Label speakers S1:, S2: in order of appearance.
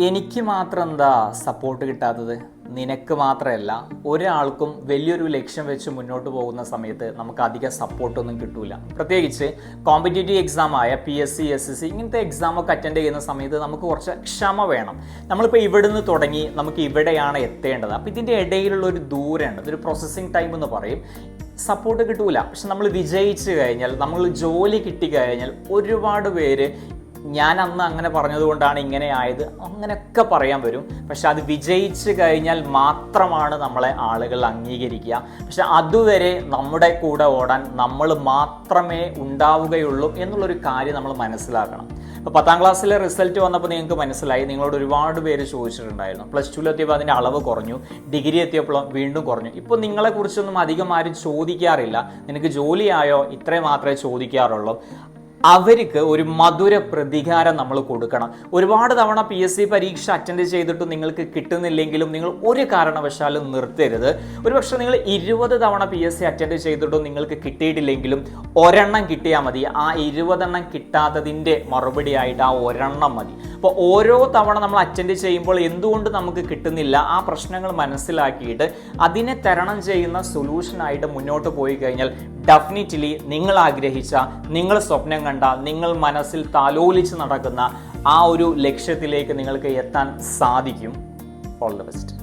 S1: എനിക്ക് മാത്രം എന്താ സപ്പോർട്ട് കിട്ടാത്തത്? നിനക്ക് മാത്രമല്ല, ഒരാൾക്കും വലിയൊരു ലക്ഷ്യം വെച്ച് മുന്നോട്ട് പോകുന്ന സമയത്ത് നമുക്ക് അധികം സപ്പോർട്ടൊന്നും കിട്ടൂല. പ്രത്യേകിച്ച് കോമ്പറ്റേറ്റീവ് എക്സാം ആയ PSC, SSC ഇങ്ങനത്തെ എക്സാമൊക്കെ അറ്റൻഡ് ചെയ്യുന്ന സമയത്ത് നമുക്ക് കുറച്ച് ക്ഷമ വേണം. നമ്മളിപ്പോൾ ഇവിടുന്ന് തുടങ്ങി നമുക്ക് ഇവിടെയാണ് എത്തേണ്ടത്. അപ്പോൾ ഇതിൻ്റെ ഇടയിലുള്ള ഒരു ദൂരമുണ്ട്, അതൊരു പ്രോസസ്സിങ് ടൈം എന്ന് പറയും. സപ്പോർട്ട് കിട്ടൂല. പക്ഷെ നമ്മൾ വിജയിച്ചു കഴിഞ്ഞാൽ, നമ്മൾ ജോലി കിട്ടിക്കഴിഞ്ഞാൽ ഒരുപാട് പേര് ഞാൻ അന്ന് അങ്ങനെ പറഞ്ഞതുകൊണ്ടാണ് ഇങ്ങനെ ആയത് അങ്ങനെയൊക്കെ പറയാൻ വരും. പക്ഷെ അത് വിജയിച്ച് കഴിഞ്ഞാൽ മാത്രമാണ് നമ്മളെ ആളുകൾ അംഗീകരിക്കുക. പക്ഷെ അതുവരെ നമ്മുടെ കൂടെ ഓടാൻ നമ്മൾ മാത്രമേ ഉണ്ടാവുകയുള്ളൂ എന്നുള്ളൊരു കാര്യം നമ്മൾ മനസ്സിലാക്കണം. ഇപ്പോൾ 10ാം ക്ലാസ്സിലെ റിസൾട്ട് വന്നപ്പോൾ നിങ്ങൾക്ക് മനസ്സിലായി, നിങ്ങളോട് ഒരുപാട് പേര് ചോദിച്ചിട്ടുണ്ടായിരുന്നു. +2 എത്തിയപ്പോൾ അതിൻ്റെ അളവ് കുറഞ്ഞു, ഡിഗ്രി എത്തിയപ്പോഴും വീണ്ടും കുറഞ്ഞു. ഇപ്പോൾ നിങ്ങളെക്കുറിച്ചൊന്നും അധികം ആരും ചോദിക്കാറില്ല. നിനക്ക് ജോലിയായോ? ഇത്രയും മാത്രമേ ചോദിക്കാറുള്ളൂ. അവർക്ക് ഒരു മധുര പ്രതികാരം നമ്മൾ കൊടുക്കണം. ഒരുപാട് തവണ PSC പരീക്ഷ അറ്റൻഡ് ചെയ്തിട്ടും നിങ്ങൾക്ക് കിട്ടുന്നില്ലെങ്കിലും നിങ്ങൾ ഒരു കാരണവശാലും നിർത്തരുത്. ഒരുപക്ഷെ നിങ്ങൾ 20 തവണ PSC അറ്റൻഡ് ചെയ്തിട്ടും നിങ്ങൾക്ക് കിട്ടിയിട്ടില്ലെങ്കിലും ഒരെണ്ണം കിട്ടിയാൽ മതി. ആ 20 എണ്ണം കിട്ടാത്തതിൻ്റെ മറുപടിയായിട്ട് ആ ഒരെണ്ണം മതി. അപ്പോൾ ഓരോ തവണ നമ്മൾ അറ്റൻഡ് ചെയ്യുമ്പോൾ എന്തുകൊണ്ട് നമുക്ക് കിട്ടുന്നില്ല, ആ പ്രശ്നങ്ങൾ മനസ്സിലാക്കിയിട്ട് അതിനെ തരണം ചെയ്യുന്ന സൊല്യൂഷനായിട്ട് മുന്നോട്ട് പോയി കഴിഞ്ഞാൽ ഡെഫിനറ്റ്ലി നിങ്ങൾ ആഗ്രഹിച്ച, നിങ്ങൾ സ്വപ്നം കണ്ട, നിങ്ങൾ മനസ്സിൽ താലോലിച്ച് നടക്കുന്ന ആ ഒരു ലക്ഷ്യത്തിലേക്ക് നിങ്ങൾക്ക് എത്താൻ സാധിക്കും. All the best.